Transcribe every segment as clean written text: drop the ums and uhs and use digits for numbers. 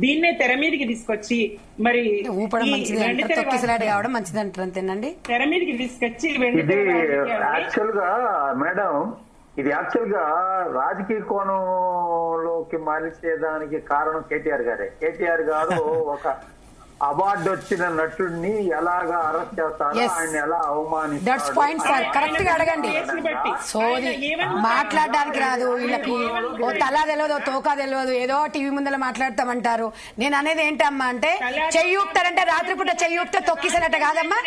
దీన్నే తెర మీదకి తీసుకొచ్చి మరి ఊపడం మంచిది కావడం మంచిది అంటారు అంతేనండి. తెర మీదకి తీసుకొచ్చి యాక్చువల్ గా మేడం ఇది యాక్చువల్ గా రాజకీయ కోణంలోకి మలిచేదానికి కారణం కేటీఆర్ గారే. కేటీఆర్ గారు ఒక అవార్డు వచ్చిన నటుడిని ఎలాగా అరెస్ట్ చేస్తారో, ఆయన ఎలా అవమానిస్తారు. కరెక్ట్ గా అడగండి. సోది మాట్లాడడానికి రాదు వీళ్ళకి, ఓ తలా తెలియదు తోకా తెలియదు, ఏదో టీవీ ముందర మాట్లాడతామంటారు. నేను అనేది ఏంటమ్మా అంటే చెయ్యి ఊపుతారంటే రాత్రిపూట చెయ్యి ఊపితే తొక్కిసినట్టు కాదమ్మా.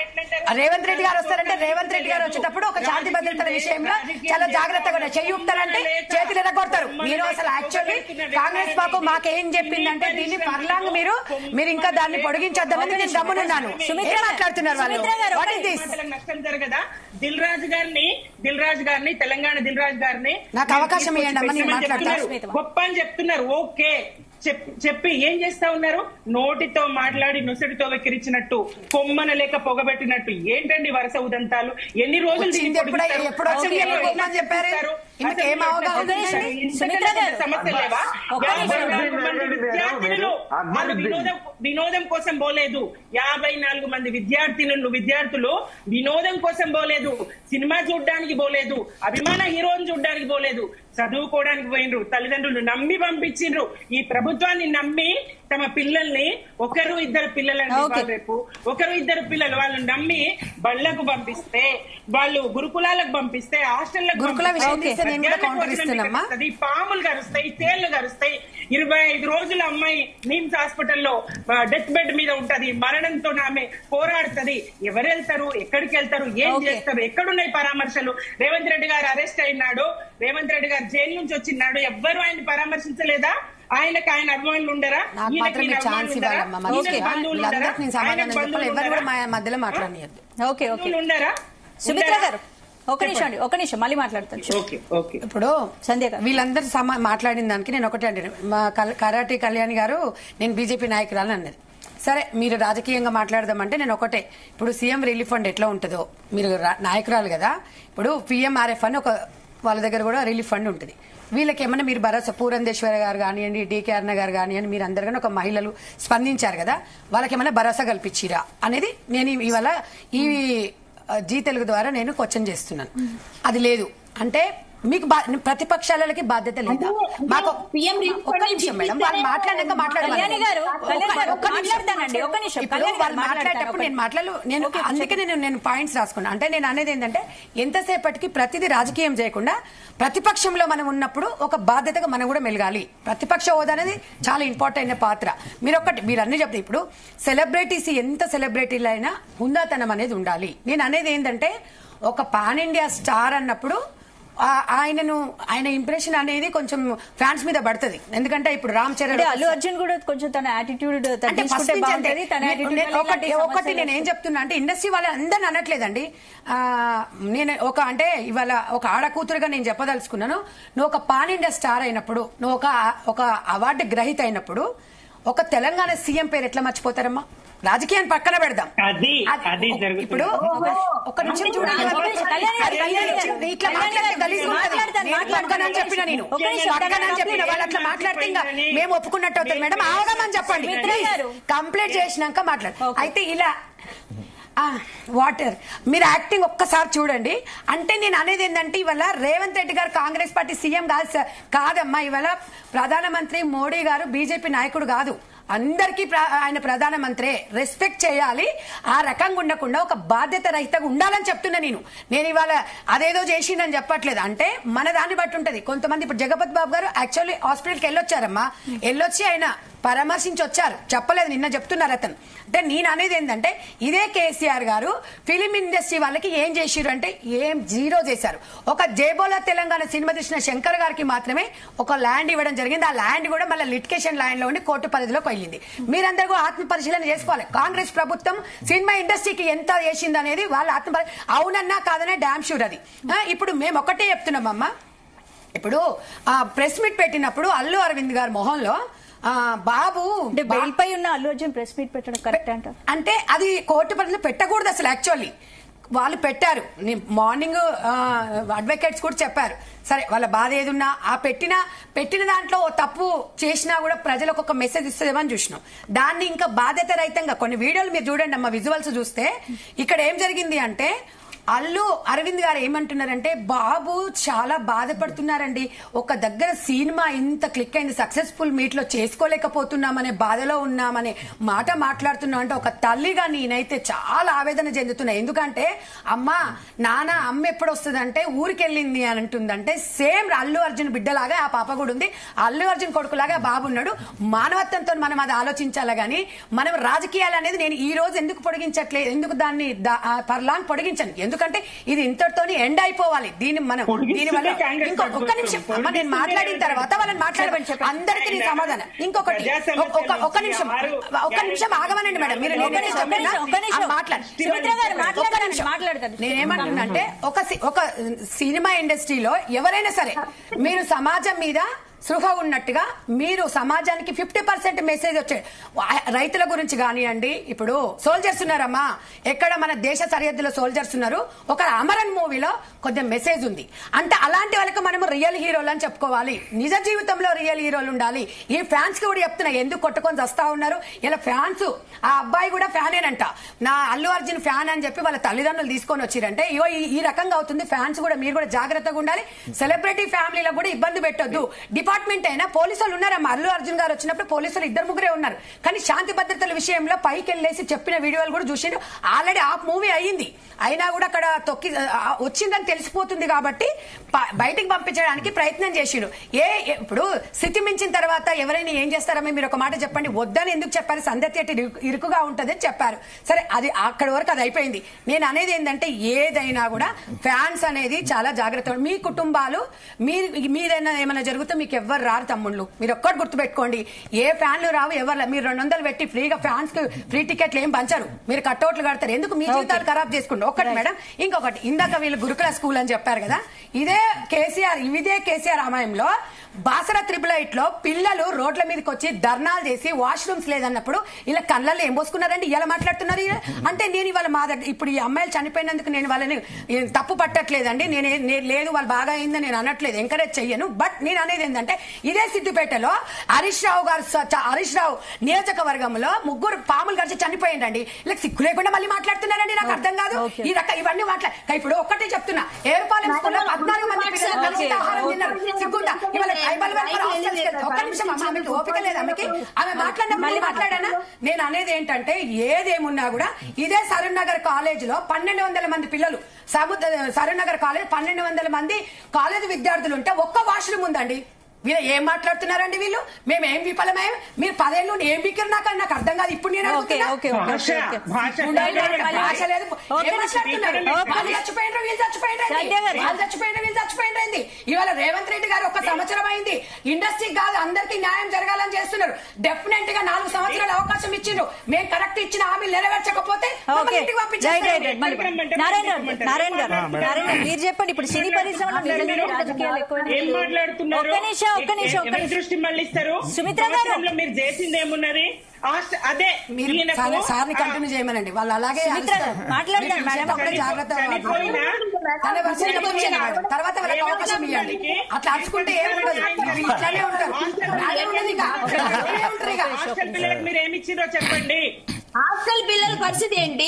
రేవంత్ రెడ్డి గారు వస్తారంటే రేవంత్ రెడ్డి గారు వచ్చేటప్పుడు ఒక శాంతి భద్రతల విషయంలో చాలా జాగ్రత్తగా ఉంటారు. చెయ్యి ఊపుతారంటే చేతులు ఎరగొడతారు. మీరు అసలు యాక్చువల్లీ కాంగ్రెస్ పార్టీ మాకేం చెప్పిందంటే దీన్ని పర్లాంగ్ మీరు ఇంకా దాన్ని పొడిగించొద్దన్నది నేను గమనున్నాను. మాట్లాడుతున్నారు వాళ్ళు. నష్టం జరగదా? దిల్ రాజు గారిని తెలంగాణ దిల్ రాజు గారిని నాకు అవకాశం ఇవ్వండి అమ్మ, నేను మాట్లాడతాను. గొప్ప అని చెప్తున్నారు. ఓకే చెప్పి ఏం చేస్తా ఉన్నారు? నోటితో మాట్లాడి నొసటితో వెక్కిరించినట్టు, కొమ్మన లేక పొగబెట్టినట్టు. ఏంటండి వరుస ఉదంతాలు? ఎన్ని రోజులు చెప్పారు? సమస్య లేవా? వినోదం కోసం పోలేదు. 54 మంది విద్యార్థులు వినోదం కోసం పోలేదు, సినిమా చూడడానికి పోలేదు, అభిమాన హీరోని చూడడానికి పోలేదు, చదువుకోవడానికి పోయినరు. తల్లిదండ్రులు నమ్మి పంపించిండ్రు. ఈ ప్రభుత్వాన్ని నమ్మి తమ పిల్లల్ని, ఒకరు ఇద్దరు పిల్లలని రేపు ఒకరు ఇద్దరు పిల్లలు వాళ్ళు నమ్మి బళ్లకు పంపిస్తే, వాళ్ళు గురుకులాలకు పంపిస్తే, హాస్టళ్లకు పాములు కరుస్తాయి, తేళ్లు కరుస్తాయి. 25 రోజుల అమ్మాయి నిమ్స్ హాస్పిటల్లో డెత్ బెడ్ మీద ఉంటది. మరణంతో ఆమె పోరాడుతుంది. ఎవరు వెళ్తారు? ఎక్కడికి వెళ్తారు? ఏం చేస్తారు? ఎక్కడున్నాయి పరామర్శలు? రేవంత్ రెడ్డి గారు అరెస్ట్ అయినాడు, రేవంత్ రెడ్డి గారు జైలు నుంచి వచ్చినాడు. ఎవ్వరు ఆయన పరామర్శించలేదా? ఆయన అభిమానులు ఉండరా? ఉండరా? సుమిత్ర గారు ఒక నిమిషం మళ్ళీ మాట్లాడతాను. ఇప్పుడు వీళ్ళందరూ మాట్లాడిన దానికి నేను ఒకటే అంటే, మా కరాటి కళ్యాణి గారు నేను బీజేపీ నాయకురాలు అన్నది. సరే, మీరు రాజకీయంగా మాట్లాడదామంటే నేను ఒకటే, ఇప్పుడు సీఎం రిలీఫ్ ఫండ్ ఎట్లా ఉంటుందో, మీరు నాయకురాలు కదా, ఇప్పుడు పిఎంఆర్ఎఫ్ అని ఒక వాళ్ళ దగ్గర కూడా రిలీఫ్ ఫండ్ ఉంటుంది. వీళ్ళకి ఏమన్నా మీరు భరోసా, పూరంధేశ్వర గారు కానివ్వండి, డికే అరుణ గారు కానివ్వండి, మీరు అందరు కానీ ఒక మహిళలు స్పందించారు కదా, వాళ్ళకి ఏమన్నా భరోసా కల్పించిరా అనేది నేను ఇవాళ ఈ జీ తెలుగు ద్వారా నేను క్వశ్చన్ చేస్తున్నాను. అది లేదు అంటే మీకు ప్రతిపక్షాలకి బాధ్యత లేదా? మాకు ఒక్క నిమిషం మేడం, వాళ్ళు మాట్లాడాక మాట్లాడేటప్పుడు నేను అందుకే నేను పాయింట్స్ రాసుకున్నాను. అంటే నేను అనేది ఏంటంటే ఎంతసేపటికి ప్రతిదీ రాజకీయం చేయకుండా ప్రతిపక్షంలో మనం ఉన్నప్పుడు ఒక బాధ్యతగా మనం కూడా మెలగాలి. ప్రతిపక్ష హోదా అనేది చాలా ఇంపార్టెంట్ అయిన పాత్ర. మీరు అన్ని చెప్తే ఇప్పుడు సెలబ్రిటీస్ ఎంత సెలబ్రిటీలు అయినా హుందాతనం అనేది ఉండాలి. నేను అనేది ఏంటంటే ఒక పాన్ ఇండియా స్టార్ అన్నప్పుడు ఆయన ఇంప్రెషన్ అనేది కొంచెం ఫ్యాన్స్ మీద పడుతుంది. ఎందుకంటే ఇప్పుడు రామ్ చరణ్, అల్లు అర్జున్ కూడా కొంచెం తన యాటిట్యూడ్ ఒకటి నేను ఏం చెప్తున్నా అంటే ఇండస్ట్రీ వాళ్ళు అందరిని అనట్లేదండి. నేను అంటే ఇవాళ ఒక ఆడ కూతురుగా నేను చెప్పదలుచుకున్నాను, నువ్వు ఒక పాన్ ఇండియా స్టార్ అయినప్పుడు, నువ్వు ఒక అవార్డు గ్రహీత అయినప్పుడు ఒక తెలంగాణ సీఎం పేరు ఎట్లా మర్చిపోతారమ్మా? రాజకీయాన్ని పక్కన పెడదాం. ఇప్పుడు ఒక నిమిషం చూడండి, ఇట్లా చెప్పిన నేను వాళ్ళు అట్లా మాట్లాడితే మేము ఒప్పుకున్నట్టు అవుతుంది మేడం, ఆగమని చెప్పండి. కంప్లీట్ చేసినాక మాట్లాడు. అయితే ఇలా వాటర్ మీరు యాక్టింగ్ ఒక్కసారి చూడండి. అంటే నేను అనేది ఏంటంటే ఇవాళ రేవంత్ రెడ్డి గారు కాంగ్రెస్ పార్టీ సీఎం కాదమ్మా. ఇవాళ ప్రధానమంత్రి మోడీ గారు బీజేపీ నాయకుడు కాదు. అందరికీ ఆయన ప్రధానమంత్రి, రెస్పెక్ట్ చేయాలి. ఆ రకంగా ఉండకుండా ఒక బాధ్యత రహితంగా ఉండాలని చెప్తున్నా నేను ఇవాళ అదేదో చేసిందని చెప్పట్లేదు. అంటే మన దాన్ని బట్టి ఉంటది. కొంతమంది ఇప్పుడు జగపతి బాబు గారు యాక్చువల్లీ హాస్పిటల్కి వెళ్ళొచ్చారమ్మా, వెళ్ళొచ్చి ఆయన పరామర్శించి వచ్చారు, చెప్పలేదు, నిన్న చెప్తున్నారు అతను. అంటే నేను అనేది ఏంటంటే ఇదే కేసీఆర్ గారు ఫిలిం ఇండస్ట్రీ వాళ్ళకి ఏం చేసిరు అంటే ఏం జీరో చేశారు. ఒక జయబోలా తెలంగాణ సినిమా తీసిన శంకర్ గారికి మాత్రమే ఒక ల్యాండ్ ఇవ్వడం జరిగింది. ఆ ల్యాండ్ కూడా మళ్ళీ లిటికేషన్ ల్యాండ్ లో ఉండి కోర్టు పరిధిలోకి వెళ్ళింది. మీరందరూ ఆత్మ పరిశీలన చేసుకోవాలి. కాంగ్రెస్ ప్రభుత్వం సినిమా ఇండస్ట్రీకి ఎంత చేసింది అనేది వాళ్ళ ఆత్మ, అవునన్నా కాదనే డామ్ షూర్ అది. ఇప్పుడు మేము ఒకటే చెప్తున్నామమ్మా, ఇప్పుడు ప్రెస్ మీట్ పెట్టినప్పుడు అల్లు అరవింద్ గారి మొహంలో బాబు బెయిల్ పై ఉన్న అల్లు అర్జున్ ప్రెస్ మీట్ పెట్టడం కరెక్ట్ అంటే అది కోర్టు పరిధిలో పెట్టకూడదు అసలు. యాక్చువల్లీ వాళ్ళు పెట్టారు. మార్నింగ్ అడ్వకేట్స్ కూడా చెప్పారు. సరే వాళ్ళ బాధ ఏదున్నా ఆ పెట్టిన దాంట్లో ఓ తప్పు చేసినా కూడా ప్రజలకు ఒక మెసేజ్ ఇస్తుందేమని చూసినాం. దాన్ని ఇంకా బాధ్యత రహితంగా కొన్ని వీడియోలు మీరు చూడండి అమ్మ, విజువల్స్ చూస్తే ఇక్కడ ఏం జరిగింది అంటే అల్లు అరవింద్ గారు ఏమంటున్నారంటే బాబు చాలా బాధపడుతున్నారండి, ఒక దగ్గర సినిమా ఇంత క్లిక్ అయింది, సక్సెస్ఫుల్ మీట్ లో చేసుకోలేకపోతున్నామనే బాధలో ఉన్నామనే మాట మాట్లాడుతున్నా అంటే ఒక తల్లిగా నేనైతే చాలా ఆవేదన చెందుతున్నా. ఎందుకంటే నాన్న అమ్మ ఎప్పుడు వస్తుందంటే ఊరికి వెళ్ళింది అని అంటుందంటే సేమ్ అల్లు అర్జున్ బిడ్డలాగా ఆ పాప కూడా ఉంది, అల్లు అర్జున్ కొడుకులాగా బాబు ఉన్నాడు. మానవత్వంతో మనం అది ఆలోచించాలి గానీ మనం రాజకీయాలు అనేది నేను ఈ రోజు ఎందుకు పొడిగించట్లేదు, ఎందుకు దాన్ని పర్లాంగ్ పొడిగించను, ఎందుకంటే ఇది ఇంతటితోని ఎండ్ అయిపోవాలి. దీని వల్ల ఒక్క నిమిషం అమ్మ, నేను మాట్లాడిన తర్వాత వాళ్ళని మాట్లాడమని చెప్పి అందరికీ నీ సమాధానం. ఇంకొకటి ఒక్క నిమిషం ఆగమనండి మేడం, మీరు నేనేమంటున్నా అంటే ఒక సినిమా ఇండస్ట్రీలో ఎవరైనా సరే మీరు సమాజం మీద సృహ ఉన్నట్టుగా మీరు సమాజానికి 50% మెసేజ్ వచ్చే రైతుల గురించి కానివ్వండి. ఇప్పుడు సోల్జర్స్ ఉన్నారమ్మా, ఎక్కడ మన దేశ సరిహద్దులో సోల్జర్స్ ఉన్నారు. ఒక అమరన్ మూవీలో కొద్దిగా మెసేజ్ ఉంది అంటే అలాంటి వాళ్ళకి మనము రియల్ హీరోలు అని చెప్పుకోవాలి. నిజ జీవితంలో రియల్ హీరోలు ఉండాలి. ఈ ఫ్యాన్స్ కి కూడా చెప్తున్నా, ఎందుకు కొట్టుకొని వస్తా ఉన్నారు ఇలా ఫ్యాన్స్. ఆ అబ్బాయి కూడా ఫ్యానేనంట, నా అల్లు అర్జున్ ఫ్యాన్ అని చెప్పి వాళ్ళ తల్లిదండ్రులు తీసుకొని వచ్చిరంటే ఇగో ఈ రకంగా అవుతుంది. ఫ్యాన్స్ కూడా మీరు కూడా జాగ్రత్తగా ఉండాలి. సెలబ్రిటీ ఫ్యామిలీలకు కూడా ఇబ్బంది పెట్టొద్దు. డిపార్ట్మెంట్ అయినా పోలీసులు ఉన్నారమ్మా, అల్లు అర్జున్ గారు వచ్చినప్పుడు పోలీసులు 2-3 ఉన్నారు, కానీ శాంతి భద్రతల విషయంలో పైకి వెళ్ళేసి చెప్పిన వీడియోలు కూడా చూసిండు. ఆల్రెడీ ఆ మూవీ అయ్యింది, అయినా కూడా అక్కడ తొక్కి వచ్చిందని తెలిసిపోతుంది కాబట్టి బయటికి పంపించడానికి ప్రయత్నం చేసిండు. ఇప్పుడు స్థితి మించిన తర్వాత ఎవరైనా ఏం చేస్తారని మీరు ఒక మాట చెప్పండి. వద్దని ఎందుకు చెప్పారు, సందతి అట్టి ఇరుకుగా ఉంటది అని చెప్పారు. సరే అది అక్కడి వరకు అది అయిపోయింది. నేను అనేది ఏంటంటే ఏదైనా కూడా ఫ్యాన్స్ అనేది చాలా జాగ్రత్త. మీ కుటుంబాలు మీరైనా ఏమైనా జరిగితే మీకు ఎవరు రారు తమ్ముళ్ళు, మీరు ఒక్కటి గుర్తుపెట్టుకోండి. ఏ ఫ్యాన్లు రావు, ఎవరు మీరు 200 పెట్టి ఫ్రీగా ఫ్యాన్స్ కి ఫ్రీ టికెట్లు ఏం పంచరు, మీరు కట్అవుట్లు కడతారు. ఎందుకు మీ జీవితాలు ఖరాబ్ చేసుకుంటారు. ఒకటి మేడం, ఇంకొకటి ఇందాక వీళ్ళు గురుకుల స్కూల్ అని చెప్పారు కదా, ఇదే కేసీఆర్ రామాయంలో బాసర 888 లో పిల్లలు రోడ్ల మీదకి వచ్చి ధర్నాలు చేసి వాష్రూమ్స్ లేదన్నప్పుడు ఇలా కళ్ళల్లో ఏం పోసుకున్నారండి, ఇలా మాట్లాడుతున్నారు. అంటే నేను ఇవాళ ఇప్పుడు ఈ అమ్మాయిలు చనిపోయినందుకు నేను వాళ్ళని తప్పు పట్టట్లేదండి, నేను లేదు వాళ్ళు బాగా అయిందని నేను అనట్లేదు, ఎంకరేజ్ చెయ్యను. బట్ నేను అనేది ఏంటంటే ఇదే సిద్దిపేటలో హరీష్ రావు నియోజకవర్గంలో 3 పాములు కలిసి చనిపోయిందండి. ఇలా సిగ్గు లేకుండా మళ్ళీ మాట్లాడుతున్నారండి, నాకు అర్థం కాదు. ఇవన్నీ ఇప్పుడు ఒక్కటే చెప్తున్నా, ఏర్పాలెం స్కూల్లో 14 మంది పిల్లలు కలిసి ఆహారం తిన్నారు, సిగ్గుందా? ఇవాళ ఒక్క నిమిషం అమ్మ, ఆమెకి ఓపిక లేదు, ఆమెకి ఆమె మాట్లాడినప్పుడు మాట్లాడానా? నేను అనేది ఏంటంటే ఏదేమున్నా కూడా ఇదే సరూర్ నగర్ కాలేజ్ లో 1200 మంది పిల్లలు, సరూర్ నగర్ కాలేజ్ 1200 మంది కాలేజ్ విద్యార్థులు ఉంటే ఒక్క వాష్రూమ్ ఉందండి. వీళ్ళు ఏం మాట్లాడుతున్నారండి, వీళ్ళు మేము ఏం విఫలమయ్యాం, మీరు 10 ఏళ్ళు ఏం బిక్కిరు నాకు అర్థం కాదు. ఇప్పుడు నేను చచ్చిపోయింది. ఇవాళ రేవంత్ రెడ్డి గారు 1 సంవత్సరం అయింది, ఇండస్ట్రీ కాదు అందరికీ న్యాయం జరగాలని చేస్తున్నారు. డెఫినెట్ గా 4 సంవత్సరాల అవకాశం ఇచ్చిండ్రు, మేము కరెక్ట్ ఇచ్చిన హామీలు నెరవేర్చకపోతే ఇంటికి పంపించారు. మీరు చెప్పండి, ఇప్పుడు సినీ పరిశ్రమలో రాజకీయాలు ఎక్కువ ఒక్క నిమిషం దృష్టి మళ్ళిస్తారు. సుమిత్ర గారు మీరు చేసింది ఏమున్నది? అదే సార్ని కంటిన్యూ చేయమనండి, వాళ్ళు అలాగే జాగ్రత్త తర్వాత వాళ్ళకి అవకాశం ఇవ్వండి. అట్లా అరుచుకుంటే ఏముండదు, ఇట్లానే ఉంటారు. మీరు ఏమి ఇచ్చిందో చెప్పండి. హాస్టల్ పిల్లల పరిస్థితి ఏంటి?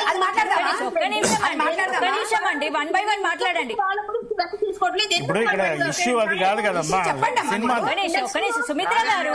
అది మాట్లాడదామా? ఒక్క నిమిషం అండి, 1 by 1 మాట్లాడండి. ఇప్పుడు ఇక్కడ ఇష్యూ అది కాదు కదమ్మా, సినిమా సుమిత్ర గారు